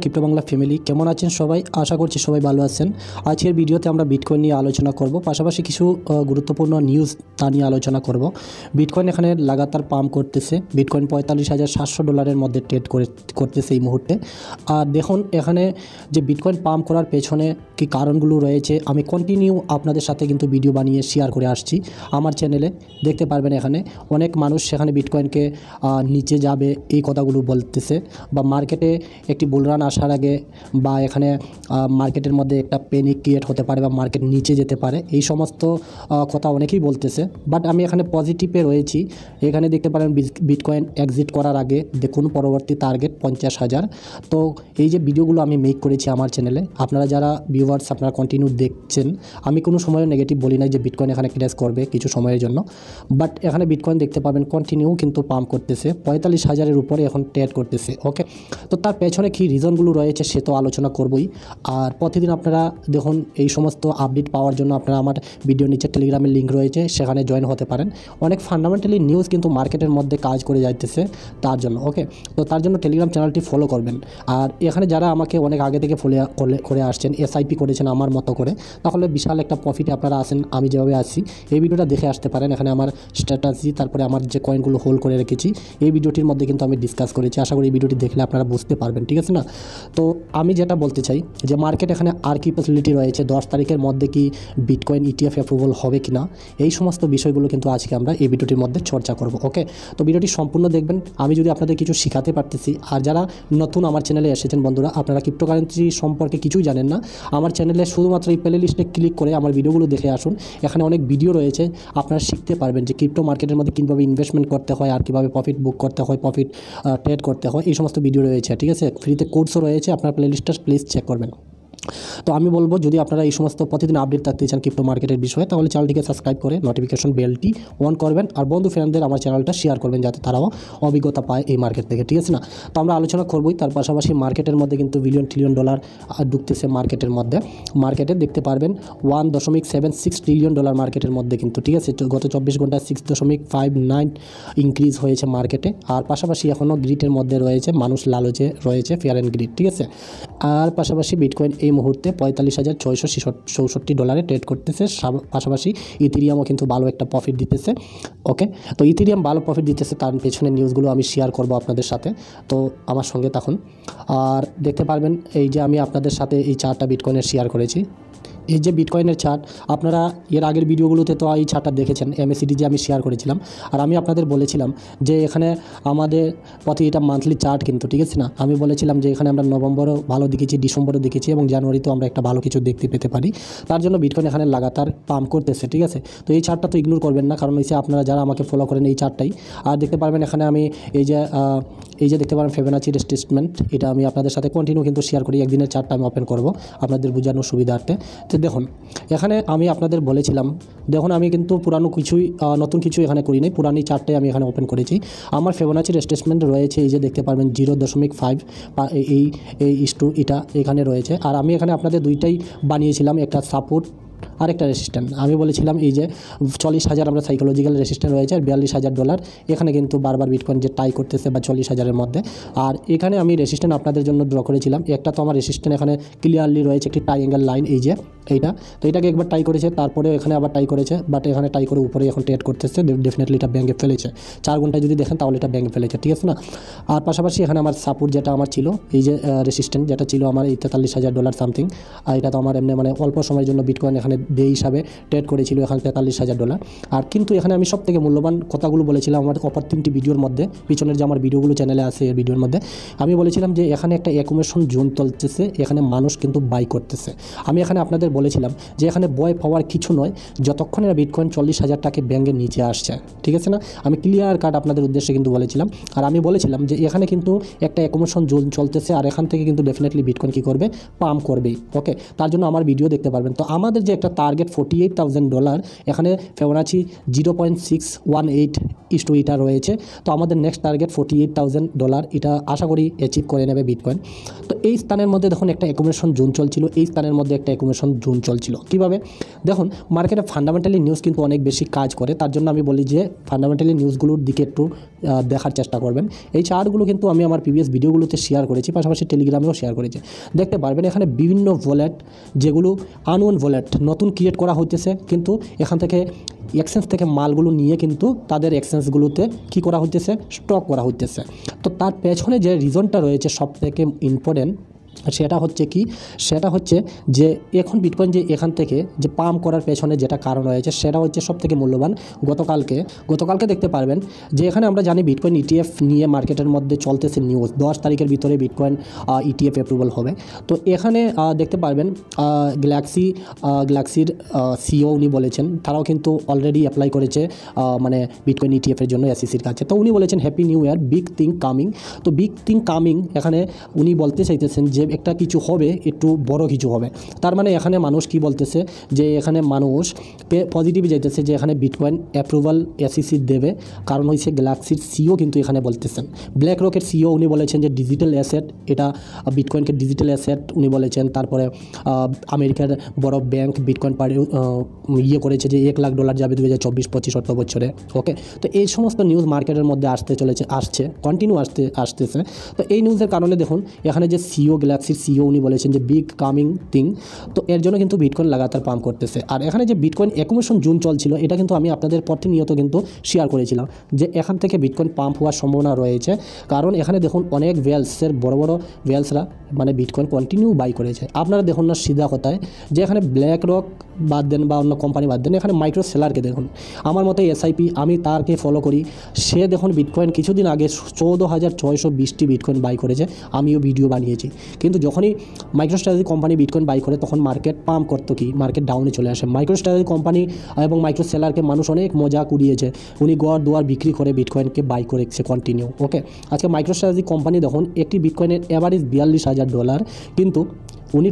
Crypto Bangla family কেমন আছেন সবাই? আশা করছি সবাই ভালো আছেন। আজকের ভিডিওতে আমরা বিটকয়েন নিয়ে আলোচনা করব, পাশাপাশি কিছু গুরুত্বপূর্ণ নিউজ তা নিয়ে আলোচনা করব। বিটকয়েন এখানে লাগাতার পাম্প করতেছে। বিটকয়েন $45,700 মধ্যে ট্রেড করতেছে এই মুহূর্তে। আর দেখুন এখানে যে বিটকয়েন পাম্প করার পেছনে কী কারণগুলো রয়েছে আমি কন্টিনিউ আপনাদের সাথে কিন্তু ভিডিও বানিয়ে শেয়ার করে আসছি আমার চ্যানেলে। দেখতে পারবেন এখানে অনেক মানুষ সেখানে বিটকয়েনকে নিচে যাবে এই কথাগুলো বলতেছে, বা মার্কেটে একটি বুলরান আসার আগে বা এখানে মার্কেটের মধ্যে একটা প্যানিক ক্রিয়েট হতে পারে বা মার্কেট নিচে যেতে পারে, এই সমস্ত কথা অনেকেই বলতেছে। বাট আমি এখানে পজিটিভে রয়েছি। এখানে দেখতে পারেন বিটকয়েন এক্সিট করার আগে দেখুন পরবর্তী টার্গেট 50,000। তো এই যে ভিডিওগুলো আমি মেক করেছি আমার চ্যানেলে, আপনারা যারা ভিউয়ার্স আপনারা কন্টিনিউ দেখছেন, আমি কোনো সময় নেগেটিভ বলি নাই যে বিটকয়েন এখানে ক্র্যাশ করবে কিছু সময়ের জন্য। বাট এখানে বিটকয়েন দেখতে পাবেন কন্টিনিউ কিন্তু পাম্প করতেছে, 45,000-এর উপরে এখন ট্রেড করতেছে। ওকে, তো তার পেছনে কী রিজনগুলো রয়েছে সে তো আলোচনা করবই। আর প্রতিদিন আপনারা দেখুন এই সমস্ত আপডেট পাওয়ার জন্য আপনারা আমার ভিডিও নিচে টেলিগ্রামের লিঙ্ক রয়েছে, সেখানে জয়েন হতে পারেন। অনেক ফান্ডামেন্টালি নিউজ কিন্তু মার্কেটের মধ্যে কাজ করে যাইতেছে তার জন্য। ওকে, তো তার জন্য টেলিগ্রাম চ্যানেলটি ফলো করবেন। আর এখানে যারা আমাকে অনেক আগে থেকে ফলো করে আসছেন, এসআইপি করেছেন আমার মতো করে, তাহলে বিশাল একটা প্রফিটে আপনারা আসেন। আমি যেভাবে আসছি এই ভিডিওটা দেখে আসতে পারেন। এখানে আমার স্ট্র্যাটাজি, তারপরে আমার যে কয়েনগুলো হোল্ড করে রেখেছি এই ভিডিওটির মধ্যে কিন্তু আমি ডিসকাস করেছি। আশা করি এই ভিডিওটি দেখলে আপনারা বুঝতে পারবেন, ঠিক আছে না? তো আমি যেটা বলতে চাই যে মার্কেট এখানে আর কি ফ্যাসিলিটি রয়েছে, 10 তারিখের মধ্যে কি বিটকয়েন ইটিএফ অ্যাপ্রুভাল হবে কি না, এই সমস্ত বিষয়গুলো কিন্তু আজকে আমরা এই ভিডিওটির মধ্যে চর্চা করব। ওকে, তো ভিডিওটি সম্পূর্ণ দেখবেন। আমি যদি আপনাদের কিছু শেখাতে পারতেছি, আর যারা নতুন আমার চ্যানেলে এসেছেন বন্ধুরা, আপনারা ক্রিপ্টোকারেন্সি সম্পর্কে কিছুই জানেন না, আমার চ্যানেলে শুধুমাত্র এই প্লে লিস্টে ক্লিক করে আমার ভিডিওগুলো দেখে আসুন। এখানে অনেক ভিডিও রয়েছে, আপনারা শিখতে পারবেন যে ক্রিপ্টো মার্কেটের মধ্যে কীভাবে ইনভেস্টমেন্ট করতে হয় আর কীভাবে প্রফিট বুক করতে হয়, প্রফিট ট্রেড করতে হয়, এই সমস্ত ভিডিও রয়েছে। ঠিক আছে, ফ্রিতে কোর্সও রয়েছে, আপনার প্লে লিস্টটা প্লিজ চেক করবেন। তো আমি বলবো যদি আপনারা এই সমস্ত প্রতিদিন আপডেট থাকতে চান ক্রিপ্টো মার্কেটের বিষয়ে, তাহলে চ্যানেলটিকে সাবস্ক্রাইব করে নোটিফিকেশন বেলটি অন করবেন, আর বন্ধু ফ্রেন্ডদের আমার চ্যানেলটা শেয়ার করবেন যাতে তারাও অভিজ্ঞতা পায় এই মার্কেট থেকে। ঠিক আছে না? তো আমরা আলোচনা করবই। তার পাশাপাশি মার্কেটের মধ্যে কিন্তু $1 ট্রিলিয়ন ঢুকতেছে মার্কেটের মধ্যে। মার্কেটে দেখতে পারবেন $1.76 ট্রিলিয়ন মার্কেটের মধ্যে কিন্তু, ঠিক আছে, গত 24 ঘন্টায় 6.59 ইনক্রিজ হয়েছে মার্কেটে। আর পাশাপাশি এখনও গ্রিডের মধ্যে রয়েছে, মানুষ লালচে রয়েছে, ফেয়ার অ্যান্ড গ্রিড। ঠিক আছে, আর পাশাপাশি বিটকয়েন এই মুহূর্তে $45,666 ট্রেড করতেছে। পাশাপাশি ইথেরিয়ামও কিন্তু ভালো একটা প্রফিট দিতেছে। ওকে, তো ইথেরিয়াম ভালো প্রফিট দিতেছে, তার পেছনে নিউজগুলো আমি শেয়ার করব আপনাদের সাথে। তো আমার সঙ্গে থাকুন। আর দেখতে পারবেন এই যে আমি আপনাদের সাথে এই চার্টটা বিটকয়েনের শেয়ার করেছি। এই যে বিটকয়েনের চার্ট, আপনারা এর আগের ভিডিওগুলোতে তো এই চার্টটা দেখেছেন, এমএসিডি যে আমি শেয়ার করেছিলাম। আর আমি আপনাদের বলেছিলাম যে এখানে আমাদের এটা মান্থলি চার্ট কিন্তু, ঠিক আছে না? আমি বলেছিলাম যে এখানে আমরা নভেম্বরও ভালো দেখেছি, ডিসেম্বরও দেখেছি, এবং জানুয়ারিতেও আমরা একটা ভালো কিছু দেখতে পেতে পারি। তার জন্য বিটকয়েন এখানে লাগাতার পাম্প করতেছে। ঠিক আছে, তো এই চার্টটা তো ইগনোর করবেন না, কারণ হচ্ছে আপনারা যারা আমাকে ফলো করেন এই চার্টটাই। আর দেখতে পারবেন এখানে আমি এই যে দেখতে পারেন ফিবোনাচি রিট্রেসমেন্ট, এটা আমি আপনাদের সাথে কন্টিনিউ কিন্তু শেয়ার করি। একদিনের চার্টটা আমি ওপেন করব আপনাদের বোঝানোর সুবিধার্থে। তো দেখুন এখানে আমি আপনাদের বলেছিলাম, দেখুন আমি কিন্তু নতুন কিছু এখানে করি নাই, পুরানি চার্টটাই আমি এখানে ওপেন করেছি। আমার ফিবোনাচি রিট্রেসমেন্ট রয়েছে, এই যে দেখতে পারবেন 0.5 এটা এখানে রয়েছে। আর আমি এখানে আপনাদের দুইটাই বানিয়েছিলাম, একটা সাপোর্ট আর একটা রেসিস্ট্যান্ট। আমি বলেছিলাম এই যে 40,000 আমরা সাইকোলজিক্যাল রেসিস্ট্যান্ট রয়েছে, আর $42,000 এখানে কিন্তু বারবার বিটকয়েন যে টাই করতেছে বা 40,000-এর মধ্যে। আর এখানে আমি রেসিস্ট্যান্ট আপনাদের জন্য ড্র করেছিলাম। একটা তো আমার রেসিস্ট্যান্ট এখানে ক্লিয়ারলি রয়েছে, একটি ট্রায়াঙ্গেল লাইন, এই যে এইটা। তো এটাকে একবার টাই করেছে, তারপরে এখানে আবার টাই করেছে, বাট এখানে টাই করে উপরে এখন ট্রেড করতেছে। ডেফিনেটলি এটা ব্যাঙ্কে ফেলেছে, 4 ঘন্টায় যদি দেখেন তাহলে এটা ব্যাঙ্কে ফেলেছে। ঠিক আছে না? আর পাশাপাশি এখানে আমার সাপোর্ট যেটা আমার ছিল, এই যে রেসিস্ট্যান্ট যেটা ছিল আমার এই $43,000 সামথিং, আর এটা তো আমার এমনি মানে অল্প সময়ের জন্য বিটকয়েন এখানে হিসাবে ট্রেড করেছিল এখানে $43,000। আর কিন্তু এখানে আমি সব থেকে মূল্যবান কথাগুলো বলেছিলাম আমার অপর 3টি ভিডিওর মধ্যে, পিছনের যে আমার ভিডিওগুলো চ্যানেলে আছে এই ভিডিওর মধ্যে আমি বলেছিলাম যে এখানে একটা অ্যাকুমুলেশন জোন চলতেছে, এখানে মানুষ কিন্তু বাই করতেছে। আমি এখানে আপনাদের বলেছিলাম যে এখানে ভয় পাওয়ার কিছু নয়, যতক্ষণ এরা বিটকয়েন 40,000 টাকা ব্যাঙ্কের নিচে আসছে। ঠিক আছে না? আমি ক্লিয়ার কাট আপনাদের উদ্দেশ্যে কিন্তু বলেছিলাম। আর আমি বলেছিলাম যে এখানে কিন্তু একটা অ্যাকুমুলেশন জোন চলতেছে, আর এখান থেকে কিন্তু ডেফিনেটলি বিটকয়েন কী করবে, পাম্প করবেই। ওকে, তার জন্য আমার ভিডিও দেখতে পারবেন। তো আমাদের যে একটা টার্গেট $48,000, এখানে ফিবোনাচি 0.618 এটা রয়েছে। তো আমাদের নেক্সট টার্গেট $48,000, এটা আশা করি অ্যাচিভ করে নেবে বিটকয়েন। তো এই স্থানের মধ্যে দেখুন একটা অ্যাকুমুলেশন জোন চলছিল, এই স্থানের মধ্যে একটা অ্যাকুমুলেশন জোন চলছিল। কীভাবে দেখুন, মার্কেটে ফান্ডামেন্টালি নিউজ কিন্তু অনেক বেশি কাজ করে, তার জন্য আমি বলি যে ফান্ডামেন্টালি নিউজগুলোর দিকে একটু দেখার চেষ্টা করবেন। এই চার্টগুলো কিন্তু আমি আমার প্রিভিয়াস ভিডিওগুলোতে শেয়ার করেছি, পাশাপাশি টেলিগ্রামেও শেয়ার করেছি। দেখতে পারবেন এখানে বিভিন্ন ওয়ালেট, যেগুলো আনওন ওয়ালেট নতুন ক্রিয়েট করা হইতেছে, কিন্তু এখান থেকে এক্সচেঞ্জ থেকে মালগুলো নিয়ে কিন্তু তাদের এক্সচেঞ্জগুলোতে কী করা হইতেছে, স্টক করা হইতেছে। তো তার পেছনে যে রিজনটা রয়েছে সবথেকে ইম্পর্টেন্ট, সেটা হচ্ছে কি, সেটা হচ্ছে যে এখন বিটকয়েন যে এখান থেকে যে পাম্প করার পেছনে যেটা কারণ রয়েছে, সেটা হচ্ছে সবথেকে মূল্যবান। গতকালকে দেখতে পারবেন যে এখানে আমরা জানি বিটকয়েন ইটিএফ নিয়ে মার্কেটের মধ্যে চলতেছে নিউজ, 10 তারিখের ভিতরে বিটকয়েন ইটিএফ অ্যাপ্রুভাল হবে। তো এখানে দেখতে পারবেন গ্যালাক্সির সিও উনি বলেছেন, তারাও কিন্তু অলরেডি অ্যাপ্লাই করেছে মানে বিটকয়েন ইটিএফের জন্য এসইসির কাছে। তো উনি বলেছেন happy new year, big thing coming. তো বিগ থিং কামিং এখানে উনি বলতে চাইতেছেন যে একটা কিছু হবে, একটু বড় কিছু হবে। তার মানে এখানে মানুষ কি বলতেছে, যে এখানে মানুষ পজিটিভ যাইতেছে যে এখানে বিটকয়েন অ্যাপ্রুভাল এসইসি দেবে। কারণ হয়েছে গ্যালাক্সির সিও কিন্তু এখানে বলতেছেন, ব্ল্যাক রকের সিও উনি বলেছেন যে ডিজিটাল অ্যাসেট, এটা বিটকয়েনকে ডিজিটাল অ্যাসেট উনি বলেছেন। তারপরে আমেরিকার বড় ব্যাংক বিটকয়েন ইয়ে করেছে যে $1 লাখ যাবে 2024-25 অর্থ বছরে। ওকে, তো এই সমস্ত নিউজ মার্কেটের মধ্যে আসছে কন্টিনিউ আসতেছে। তো এই নিউজের কারণে দেখুন এখানে যে সিও গ্যালাক্সির সিও উনি বলেছেন যে বিগ কামিং থিং, তো এর জন্য কিন্তু বিটকয়েন লাগাতার পাম্প করতেছে। আর এখানে যে বিটকয়েন অ্যাকুমুলেশন জোন চলছিল, এটা কিন্তু আমি আপনাদের প্রতিনিয়ত কিন্তু শেয়ার করেছিলাম যে এখান থেকে বিটকয়েন পাম্প হওয়ার সম্ভাবনা রয়েছে। কারণ এখানে দেখুন অনেক ওয়েলসের বড় ওয়েলসরা মানে বিটকয়েন কন্টিনিউ বাই করেছে। আপনারা দেখুন না সিধা কথায় যে এখানে ব্ল্যাক রক বাদ দেন বা অন্য কোম্পানি বাদ দেন, এখানে মাইক্রো সেলারকে দেখুন, আমার মতে এসআইপি, আমি তারকে ফলো করি, সে দেখুন বিটকয়েন কিছুদিন আগে 14,620টি বিটকয়েন বাই করেছে, আমিও ভিডিও বানিয়েছি। কিন্তু যখনই মাইক্রোস্ট্র্যাটেজি কোম্পানি বিটকয়েন বাই করে তখন মার্কেট পাম্প করতো, কি মার্কেট ডাউনে চলে আসে। মাইক্রোস্ট্র্যাটেজি কোম্পানি এবং মাইক্রো সেলারকে মানুষ অনেক মজা কুড়িয়েছে, উনি গড় দুয়ার বিক্রি করে বিটকয়েনকে বাই করেছে কন্টিনিউ। ওকে, আজকে মাইক্রোস্ট্র্যাটেজি কোম্পানি দেখুন একটি বিটকয়েনের অ্যাভারেজ $42,000, কিন্তু উনি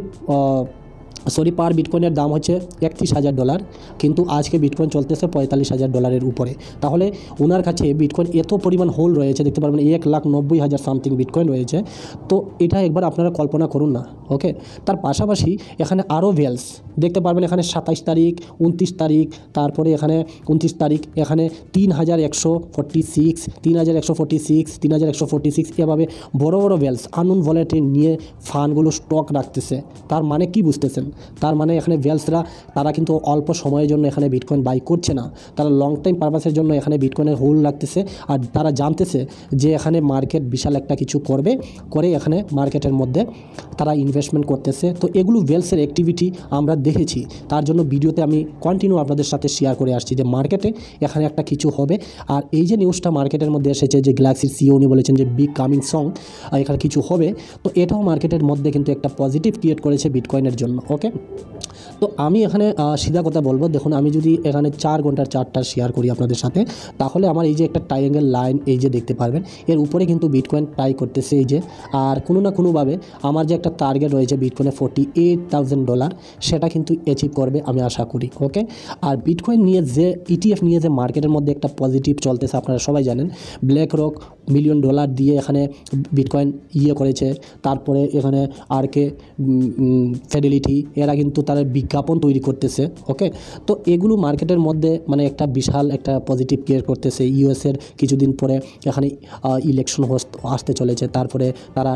পার বিটকয়েনের দাম হচ্ছে $31,000, কিন্তু আজকে বিটকয়েন চলতেছে $45,000 উপরে। তাহলে ওনার কাছে বিটকয়েন এত পরিমাণ হোল রয়েছে, দেখতে পারবেন 1,90,000 সামথিং বিটকয়েন রয়েছে। তো এটা একবার আপনারা কল্পনা করুন না। ওকে, তার পাশাপাশি এখানে আরও ভেলস দেখতে পারবেন, এখানে 27 তারিখ, 29 তারিখ, তারপরে এখানে 29 তারিখ, এখানে 3,146, 3,146, 3,146, এভাবে বড় ভেলস আননোন ভ্যালেটে নিয়ে ফান্ডগুলো স্টক রাখতেছে। তার মানে কি বুঝতেছেন? তার মানে এখানে ভেলসরা তারা কিন্তু অল্প সময়ের জন্য এখানে বিটকয়েন বাই করছে না, তারা লং টাইম পারপাসের জন্য এখানে বিটকয়েনের হোল্ড রাখতেছে। আর তারা জানতেছে যে এখানে মার্কেট বিশাল একটা কিছু করে এখানে মার্কেটের মধ্যে তারা ইনভেস্টমেন্ট করতেছে। তো এগুলো ভেলসের অ্যাক্টিভিটি আমরা দেখেছি, তার জন্য ভিডিওতে আমি কন্টিনিউ আপনাদের সাথে শেয়ার করে আসছি যে মার্কেটে এখানে একটা কিছু হবে। আর এই যে নিউজটা মার্কেটের মধ্যে এসেছে যে গ্যালাক্সির সিও উনি বলেছেন যে বিগ কামিং সং, এখানে কিছু হবে, তো এটাও মার্কেটের মধ্যে কিন্তু একটা পজিটিভ ক্রিয়েট করেছে বিটকয়েনের জন্য। ওকে, তো আমি এখানে সিধা কথা বলবো, দেখুন আমি যদি এখানে 4 ঘন্টার চার্টটা শেয়ার করি আপনাদের সাথে, তাহলে আমার এই যে একটা ট্রায়াঙ্গেল লাইন এই যে দেখতে পারবেন, এর উপরে কিন্তু বিটকয়েন ট্রাই করতেছে এই যে। আর কোনো না কোনোভাবে আমার যে একটা টার্গেট রয়েছে বিটকয়েনে $48,000, সেটা কিন্তু অ্যাচিভ করবে আমি আশা করি। ওকে, আর বিটকয়েন নিয়ে যে ইটিএফ নিয়ে যে মার্কেটের মধ্যে একটা পজিটিভ চলতেছে, আপনারা সবাই জানেন, ব্ল্যাক রক $1 মিলিয়ন দিয়ে এখানে বিটকয়েন করেছে। তারপরে এখানে আরকে ফিডেলিটি, এরা কিন্তু তারা বিজ্ঞাপন তৈরি করতেছে। ওকে, তো এগুলো মার্কেটের মধ্যে মানে একটা বিশাল একটা পজিটিভ ক্রিয়েট করতেছে। ইউএসের কিছুদিন পরে এখানে ইলেকশন আসতে চলেছে, তারপরে তারা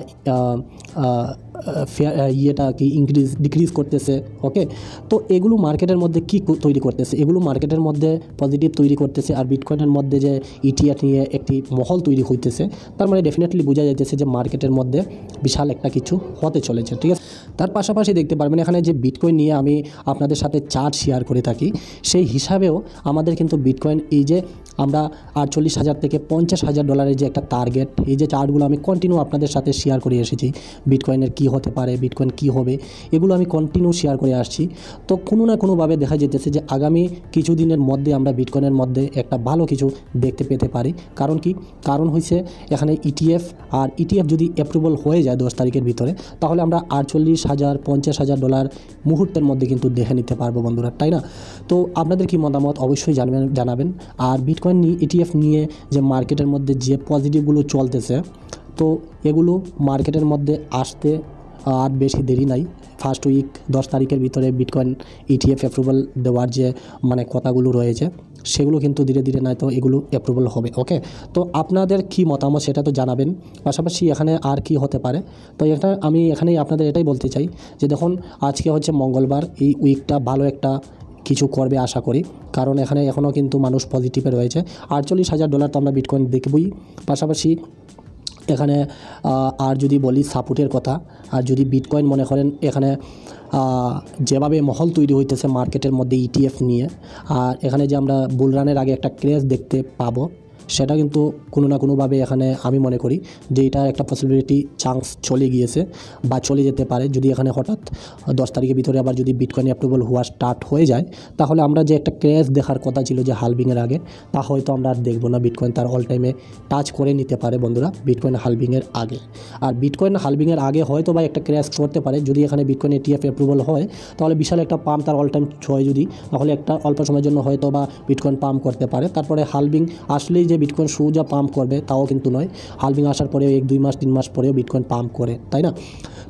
ডিক্রিজ করতেছে। ওকে, তো এগুলো মার্কেটের মধ্যে কি তৈরি করতেছে, এগুলো মার্কেটের মধ্যে পজিটিভ তৈরি করতেছে। আর বিটকয়েনের মধ্যে যে ইটিএফ নিয়ে একটি মহল তৈরি হইতেছে, তার মানে ডেফিনেটলি বোঝা যাইতেছে যে মার্কেটের মধ্যে বিশাল একটা কিছু হতে চলেছে। ঠিক আছে, তার পাশাপাশি দেখতে পারবেন এখানে যে বিটকয়েন নিয়ে আমি আপনাদের সাথে চার্ট শেয়ার করে থাকি, সেই হিসাবেও আমাদের কিন্তু বিটকয়েন এই যে আমরা 48,000 থেকে $50,000 যে একটা টার্গেট, এই যে চার্টগুলো আমি কন্টিনিউ আপনাদের সাথে শেয়ার করে এসেছি বিটকয়েনের কী হতে পারে, বিটকয়েন কী হবে, এগুলো আমি কন্টিনিউ শেয়ার করে আসছি। তো কোনো না কোনোভাবে দেখা যেতেছে যে আগামী কিছুদিনের মধ্যে আমরা বিটকয়েনের মধ্যে একটা ভালো কিছু দেখতে পেতে পারি। কারণ কি? কারণ হচ্ছে এখানে ইটিএফ, আর ইটিএফ যদি অ্যাপ্রুভাল হয়ে যায় 10 তারিখের ভিতরে, তাহলে আমরা 48,000 50,000 ডলার মুহূর্তের মধ্যে কিন্তু দেখে নিতে পারবো বন্ধুরা, তাই না? তো আপনাদের কি মতামত অবশ্যই জানাবেন। আর বিটকয়েন ইটিএফ নিয়ে যে মার্কেটের মধ্যে যে পজিটিভগুলো চলতেছে, তো এগুলো মার্কেটের মধ্যে আসতে আর বেশি দেরি নাই। ফার্স্ট উইক 10 তারিখের ভিতরে বিটকয়েন ইটিএফ অ্যাপ্রুভাল দেওয়ার যে কথাগুলো রয়েছে, সেগুলো কিন্তু ধীরে ধীরে নয়তো এগুলো অ্যাপ্রুভাল হবে। ওকে, তো আপনাদের কি মতামত সেটা তো জানাবেন। পাশাপাশি এখানে আর কি হতে পারে, তো আমি এখানেই আপনাদের এটাই বলতে চাই যে দেখুন, আজকে হচ্ছে মঙ্গলবার, এই উইকটা ভালো একটা কিছু করবে আশা করি। কারণ এখানে এখনও কিন্তু মানুষ পজিটিভে রয়েছে। 48,000 ডলার তো আমরা বিটকয়েন দেখবই। পাশাপাশি এখানে আর যদি বলি সাপোর্টের কথা, আর যদি বিটকয়েন মনে করেন এখানে যেভাবে মহল তৈরি হইতেছে মার্কেটের মধ্যে ইটিএফ নিয়ে, আর এখানে যে আমরা বুলরানের আগে একটা ক্রেজ দেখতে পাবো, সেটা কিন্তু কোনো না কোনোভাবে এখানে আমি মনে করি যে এটা একটা পসিবিলিটি চান্স চলে গিয়েছে বা চলে যেতে পারে। যদি এখানে হঠাৎ 10 তারিখের ভিতরে আবার যদি বিটকয়েন অ্যাপ্রুভাল হওয়া স্টার্ট হয়ে যায়, তাহলে আমরা যে একটা ক্র্যাশ দেখার কথা ছিল যে হালভিংয়ের আগে, তা হয়তো আমরা আর দেখবো না। বিটকয়েন তার অল টাইমে টাচ করে নিতে পারে বন্ধুরা বিটকয়েন হালভিংয়ের আগে। আর বিটকয়েন হালভিংয়ের আগে হয়তো বা একটা ক্র্যাশ করতে পারে। যদি এখানে বিটকয়েন ইটিএফ অ্যাপ্রুভাল হয়, তাহলে বিশাল একটা পাম্প তার অল টাইম ছয়, যদি তাহলে একটা অল্প সময়ের জন্য হয়তো বা বিটকয়েন পাম্প করতে পারে। তারপরে হালভিং আসলেই যে বিটকয়েন সোজা পাম্প করবে তাও কিন্তু নয়। হালভিং আসার পরেও 1-2 মাস 3 মাস পরেও বিটকয়েন পাম্প করে, তাই না?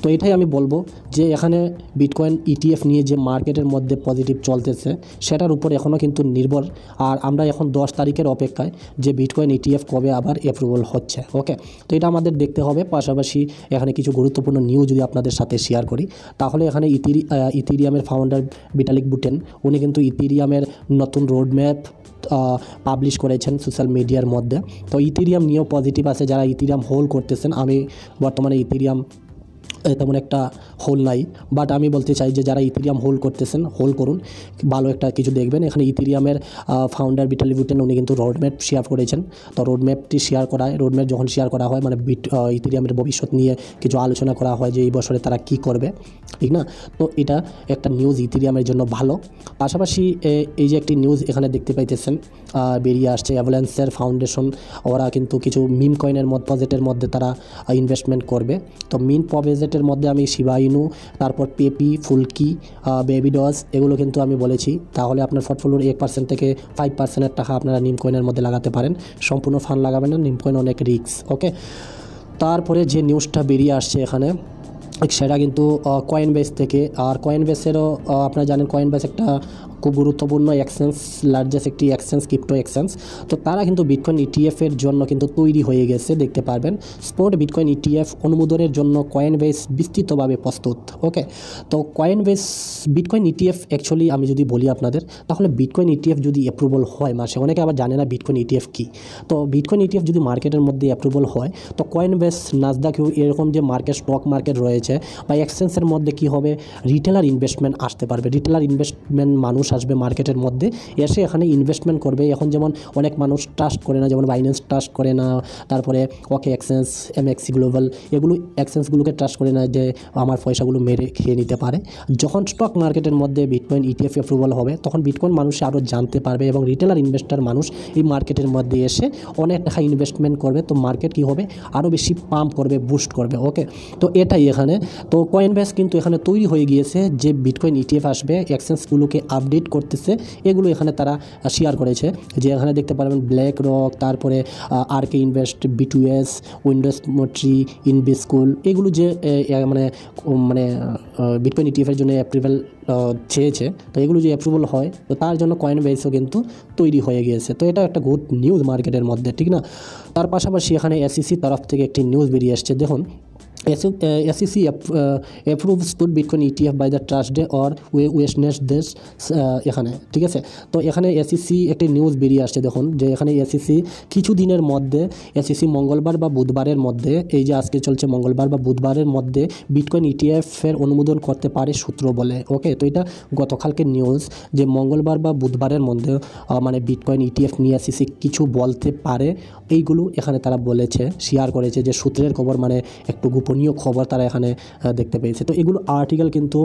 তো এটাই আমি বলবো যে এখানে বিটকয়েন ইটিএফ নিয়ে যে মার্কেটের মধ্যে পজিটিভ চলতেছে, সেটার উপর এখনও কিন্তু নির্ভর। আর আমরা এখন 10 তারিখের অপেক্ষায় যে বিটকয়েন ইটিএফ কবে আবার অ্যাপ্রুভাল হচ্ছে। ওকে, তো এটা আমাদের দেখতে হবে। পাশাপাশি এখানে কিছু গুরুত্বপূর্ণ নিউজ যদি আপনাদের সাথে শেয়ার করি, তাহলে এখানে ইথিরিয়ামের ফাউন্ডার ভিটালিক বুটেন, উনি কিন্তু ইথিরিয়ামের নতুন রোডম্যাপ পাবলিশ করেছেন সোশ্যাল মিডিয়ার মধ্যে। তো ইথিরিয়াম নিয়েও পজিটিভ আছে। যারা ইথিরিয়াম হোল্ড করতেছেন, আমি বর্তমানে ইথিরিয়াম তেমন একটা হোল নাই, বাট আমি বলতে চাই যে যারা ইথিরিয়াম হোল্ড করতেছেন, হোল্ড করুন, ভালো একটা কিছু দেখবেন। এখানে ইথিরিয়ামের ফাউন্ডার ভিটালি বুটেন, উনি কিন্তু রোডম্যাপ শেয়ার করেছেন। তো রোডম্যাপটি শেয়ার করায়, রোডম্যাপ যখন শেয়ার করা হয়, মানে ইথিরিয়ামের ভবিষ্যৎ নিয়ে কিছু আলোচনা করা হয় যে এই বছরে তারা কী করবে, ঠিক না? তো এটা একটা নিউজ ইথিরিয়ামের জন্য ভালো। পাশাপাশি এই যে একটি নিউজ এখানে দেখতে পাইতেছেন বেরিয়ে আসছে, অ্যাভালান্সের ফাউন্ডেশন, ওরা কিন্তু কিছু মিম কয়েনের প্রজেক্টের মধ্যে তারা ইনভেস্টমেন্ট করবে। তো মিম প্রজেক্টের মধ্যে আমি শিবা ইনু, তারপর পেপি, ফুলকি, বেবি ডজ, এগুলো কিন্তু আমি বলেছি। তাহলে আপনার পোর্টফোলিওর 1% থেকে 5%-এর টাকা আপনারা নিম কয়েনের মধ্যে লাগাতে পারেন। সম্পূর্ণ ফান্ড লাগাবেন না, নিম কয়েন অনেক রিস্ক। ওকে, তারপরে যে নিউজটা বেরিয়ে আসছে এখানে, সেটা কিন্তু কয়েনবেস থেকে। আর কয়েনবেসেরও আপনারা জানেন কয়েনবেস একটা খুব গুরুত্বপূর্ণ এক্সচেঞ্জ, লার্জেস্ট একটি এক্সচেঞ্জ, ক্রিপ্টো এক্সচেঞ্জ। তো তারা কিন্তু বিটকয়েন ইটিএফের জন্য কিন্তু তৈরি হয়ে গেছে, দেখতে পারবেন। স্পট বিটকয়েন ইটিএফ অনুমোদনের জন্য কয়েনবেস বিস্তৃতভাবে প্রস্তুত। ওকে, তো কয়েনবেস বিটকয়েন ইটিএফ অ্যাকচুয়ালি আমি যদি বলি আপনাদের, তাহলে বিটকয়েন ইটিএফ যদি অ্যাপ্রুভাল হয় মাসে, অনেকে আবার জানে না বিটকয়েন ইটিএফ কী। তো বিটকয়েন ইটিএফ যদি মার্কেটের মধ্যে অ্যাপ্রুভাল হয়, তো কয়েনবেস, নাসদাক, এরকম যে মার্কেট, স্টক মার্কেট রয়েছে বা এক্সচেঞ্জের মধ্যে কী হবে, রিটেলার ইনভেস্টমেন্ট আসতে পারবে। রিটেলার ইনভেস্টমেন্ট মানুষ আসবে মার্কেটের মধ্যে, এসে এখানে ইনভেস্টমেন্ট করবে। এখন যেমন অনেক মানুষ ট্রাস্ট করে না, যেমন বাইন্যান্স ট্রাস্ট করে না, তারপরে ওকে এক্সচেঞ্জ, এমএক্সি গ্লোবাল, এগুলো এক্সচেঞ্জগুলোকে ট্রাস্ট করে না যে আমার পয়সাগুলো মেরে খেয়ে নিতে পারে। যখন স্টক মার্কেটের মধ্যে বিটকয়েন ইটিএফ অ্যাপ্রুভাল হবে, তখন বিটকয়েন মানুষ আরও জানতে পারবে এবং রিটেলার ইনভেস্টার মানুষ এই মার্কেটের মধ্যে এসে অনেক টাকা ইনভেস্টমেন্ট করবে। তো মার্কেট কী হবে, আরও বেশি পাম্প করবে, বুস্ট করবে। ওকে, তো এটাই এখানে। তো কয়েনবেস কিন্তু এখানে তৈরি হয়ে গিয়েছে যে বিটকয়েন ইটিএফ আসবে, এক্সচেঞ্জগুলোকে আপডেট করতেছে, এগুলো এখানে তারা শেয়ার করেছে। যে এখানে দেখতে পারবেন ব্ল্যাক রক, তারপরে আরকে ইনভেস্ট, বিটুএস, উইন্ডোজ মোট্রি, ইনবিস্কুল, এগুলো যে মানে বিটকয়েন ইটিএফের জন্য অ্যাপ্রুভাল চেয়েছে। তো এগুলো যে অ্যাপ্রুভাল হয়, তো তার জন্য কয়েনবেসও কিন্তু তৈরি হয়ে গিয়েছে। তো এটা একটা গুড নিউজ মার্কেটের মধ্যে, ঠিক না? তার পাশাপাশি এখানে এসইসি তরফ থেকে একটি নিউজ বেরিয়ে আসছে। দেখুন, SEC approves put Bitcoin ETF by the Thursday or Wednesday এখানে, ঠিক আছে? তো এখানে SEC একটি নিউজ বেরিয়ে আসছে। দেখুন যে এখানে SEC কিছু দিনের মধ্যে, SEC মঙ্গলবার বা বুধবারের মধ্যে, এই যে আজকে চলছে মঙ্গলবার বা বুধবারের মধ্যে বিটকয়েন ইটিএফের অনুমোদন করতে পারে সূত্র বলে। ওকে, তো এটা গতকালকে নিউজ যে মঙ্গলবার বা বুধবারের মধ্যে মানে বিটকয়েন ইটিএফ নিয়ে SEC কিছু বলতে পারে, এইগুলো এখানে তারা বলেছে, শেয়ার করেছে যে সূত্রের খবর, মানে একটু গোপনীয় গোপনীয় খবর তারা এখানে দেখতে পেয়েছে। তো এগুলো আর্টিকেল কিন্তু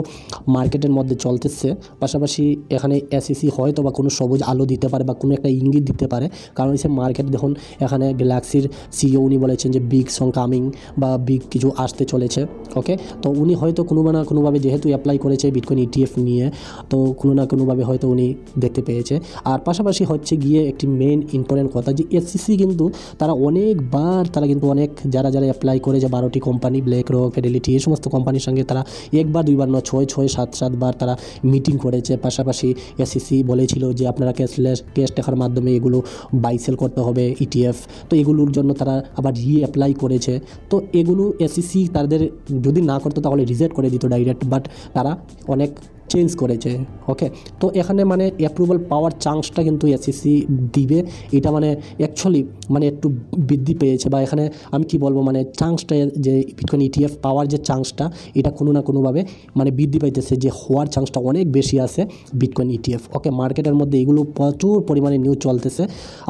মার্কেটের মধ্যে চলতেছে। পাশাপাশি এখানে এসইসি হয়তো বা কোনো সবুজ আলো দিতে পারে বা কোনো একটা ইঙ্গিত দিতে পারে, কারণ হচ্ছে মার্কেট দেখুন এখানে গ্যালাক্সির সিইও উনি বলেছেন যে বিগ সং কামিং বা বিগ কিছু আসতে চলেছে। ওকে, তো উনি হয়তো কোনো না কোনোভাবে যেহেতু অ্যাপ্লাই করেছে বিটকয়েন ইটিএফ নিয়ে, তো কোনো না কোনোভাবে হয়তো উনি দেখতে পেয়েছে। আর পাশাপাশি হচ্ছে গিয়ে একটি মেইন ইম্পর্টেন্ট কথা যে এসইসি কিন্তু তারা অনেকবার তারা কিন্তু অনেক যারা অ্যাপ্লাই করে যে 12টি কোম্পানি ব্ল্যাক রক, ফিডেলিটি এই সমস্ত কোম্পানির সঙ্গে তারা একবার দুইবার নয় 6-7 বার তারা মিটিং করেছে। পাশাপাশি এসইসি বলেছিল যে আপনারা ক্যাশ টাকার মাধ্যমে এগুলো বাই সেল করতে হবে ইটিএফ, তো এগুলোর জন্য তারা আবার অ্যাপ্লাই করেছে। তো এগুলো এসইসি তাদের যদি না করতো তাহলে রিজেক্ট করে দিত ডাইরেক্ট, বাট তারা অনেক চেঞ্জ করেছে। ওকে, তো এখানে মানে অ্যাপ্রুভাল পাওয়ার চান্সটা কিন্তু এসইসি দিবে, এটা মানে অ্যাকচুয়ালি মানে একটু বৃদ্ধি পেয়েছে, বা এখানে আমি কি বলবো মানে চান্সটা যে বিটকয়েন ইটিএফ পাওয়ার যে চান্সটা এটা কোনো না কোনোভাবে মানে বৃদ্ধি পাইতেছে, যে হওয়ার চান্সটা অনেক বেশি আছে বিটকয়েন ইটিএফ। ওকে, মার্কেটের মধ্যে এগুলো প্রচুর পরিমাণে নিউজ চলতেছে,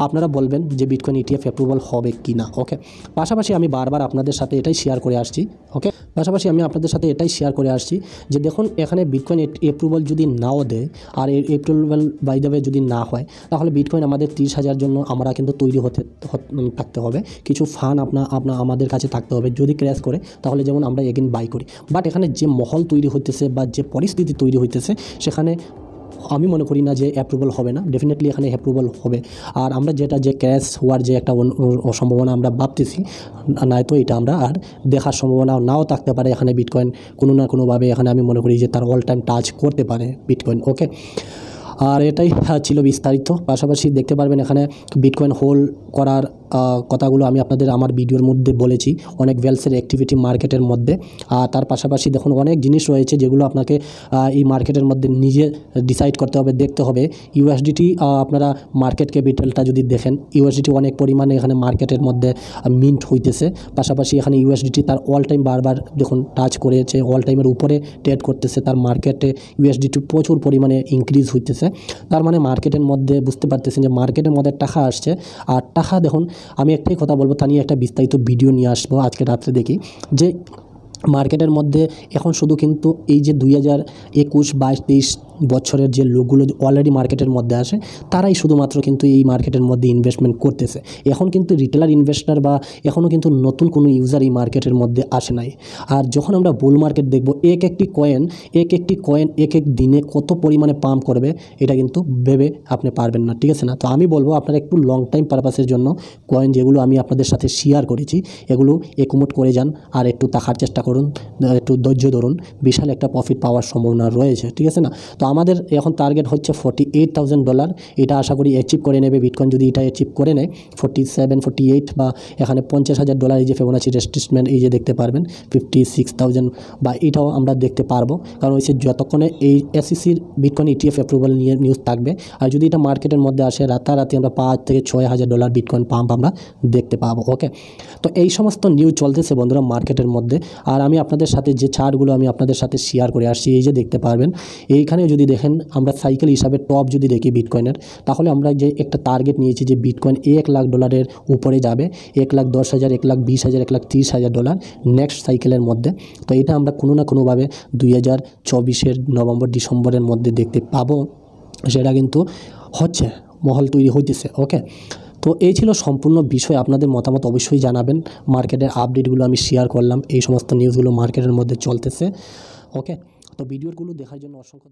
আপনারা বলবেন যে বিটকয়েন ইটিএফ অ্যাপ্রুভাল হবে কি না। ওকে, পাশাপাশি আমি বারবার আপনাদের সাথে এটাই শেয়ার করে আসছি। ওকে, পাশাপাশি আমি আপনাদের সাথে এটাই শেয়ার করে আসছি যে দেখুন এখানে বিটকয়েন অ্যাপ্রুভাল যদি নাও দেয় আর অ্যাপ্রুভাল বাই দ্য ওয়ে যদি না হয়, তাহলে বিটকয়েন আমাদের 30,000 জন্য আমরা কিন্তু তৈরি থাকতে হবে, কিছু ফান্ড আমাদের কাছে থাকতে হবে। যদি ক্র্যাশ করে তাহলে যেমন আমরা এগেন বাই করি। বাট এখানে যে মহল তৈরি হইতেছে বা যে পরিস্থিতি তৈরি হইতেছে সেখানে আমি মনে করি না যে অ্যাপ্রুভাল হবে না, ডেফিনেটলি এখানে অ্যাপ্রুভাল হবে। আর আমরা যে ক্র্যাশ হওয়ার যে একটা সম্ভাবনা আমরা ভাবতেছি, নয়তো এটা আমরা আর দেখার সম্ভাবনা নাও থাকতে পারে। এখানে বিটকয়েন কোনো না কোনোভাবে এখানে আমি মনে করি যে তার অল টাইম টাচ করতে পারে বিটকয়েন। ওকে, আর এটাই ছিল বিস্তারিত। পাশাপাশি দেখতে পারবেন এখানে বিটকয়েন হোল্ড করার কথাগুলো আমি আপনাদের আমার ভিডিওর মধ্যে বলেছি, অনেক ভ্যালসের অ্যাক্টিভিটি মার্কেটের মধ্যে। আর তার পাশাপাশি দেখুন অনেক জিনিস রয়েছে যেগুলো আপনাকে এই মার্কেটের মধ্যে নিজে ডিসাইড করতে হবে, দেখতে হবে। ইউএসডিটি আপনারা মার্কেট ক্যাপিটালটা যদি দেখেন, ইউএসডিটি অনেক পরিমাণে এখানে মার্কেটের মধ্যে মিন্ট হইতেছে। পাশাপাশি এখানে ইউএসডিটি তার অল টাইম বারবার দেখুন টাচ করেছে, অল টাইমের উপরে ট্রেড করতেছে, তার মার্কেটে ইউএসডিটি প্রচুর পরিমাণে ইনক্রিজ হইতেছে। তার মানে মার্কেটের মধ্যে বুঝতে পারতেছেন যে মার্কেটের মধ্যে টাকা আসছে। আর টাকা দেখুন আমি একটাই কথা বলবো, তা নিয়ে একটা বিস্তারিত ভিডিও নিয়ে আসবো আজকে রাত্রে দেখি যে মার্কেটের মধ্যে এখন শুধু কিন্তু এই যে 2021, 22, 23 বছরের যে লোকগুলো অলরেডি মার্কেটের মধ্যে আসে তারাই শুধুমাত্র কিন্তু এই মার্কেটের মধ্যে ইনভেস্টমেন্ট করতেছে। এখন কিন্তু রিটেলার ইনভেস্টর বা এখনও কিন্তু নতুন কোনো ইউজার এই মার্কেটের মধ্যে আসে নাই। আর যখন আমরা বুল মার্কেট দেখব এক একটি কয়েন এক এক দিনে কত পরিমাণে পাম্প করবে এটা কিন্তু ভেবে আপনি পারবেন না, ঠিক আছে না? তো আমি বলবো আপনারা একটু লং টাইম পারপাসের জন্য কয়েন যেগুলো আমি আপনাদের সাথে শেয়ার করেছি এগুলো একুমুট করে যান আর একটু টাকার চেষ্টা করুন, একটু ধৈর্য ধরুন, বিশাল একটা প্রফিট পাওয়ার সম্ভাবনা রয়েছে, ঠিক আছে না? তো আমাদের এখন টার্গেট হচ্ছে $48,000, এটা আশা করি অ্যাচিভ করে নেবে বিটকয়েন। যদি এটা অ্যাচিভ করে নেয় 47, 48 বা এখানে $50,000 এই যে ফিবোনাচি রেট্রেসমেন্ট এই যে দেখতে পারবেন 56,000 বা এটাও আমরা দেখতে পারবো, কারণ হচ্ছে যতক্ষণে এই এসইসির বিটকয়েন ইটিএফ অ্যাপ্রুভাল নিয়ে নিউজ থাকবে। আর যদি এটা মার্কেটের মধ্যে আসে রাতারাতি আমরা $5,000 থেকে $6,000 বিটকয়েন পাম্প আমরা দেখতে পাবো। ওকে, তো এই সমস্ত নিউজ চলতেছে বন্ধুরা মার্কেটের মধ্যে। আর আমি আপনাদের সাথে যে চার্টগুলো আমি আপনাদের সাথে শেয়ার করে আসছি এই যে দেখতে পারবেন, এইখানে যদি দেখেন আমরা সাইকেল হিসাবে টপ যদি দেখি বিটকয়েনের, তাহলে আমরা যে একটা টার্গেট নিয়েছি যে বিটকয়েন $1,00,000 উপরে যাবে, $1,10,000, $1,20,000, $1,30,000 নেক্সট সাইকেলের মধ্যে। তো এটা আমরা কোনো না কোনোভাবে 2024 নভেম্বর ডিসেম্বরের মধ্যে দেখতে পাবো, সেটা কিন্তু হচ্ছে মহল তৈরি হইতেছে। ওকে, তো এই ছিল সম্পূর্ণ বিষয়। আপনাদের মতামত অবশ্যই জানাবেন। মার্কেটের আপডেটগুলো আমি শেয়ার করলাম, এই সমস্ত নিউজগুলো মার্কেটের মধ্যে চলতেছে। ওকে, তো ভিডিওগুলো দেখার জন্য অসংখ্য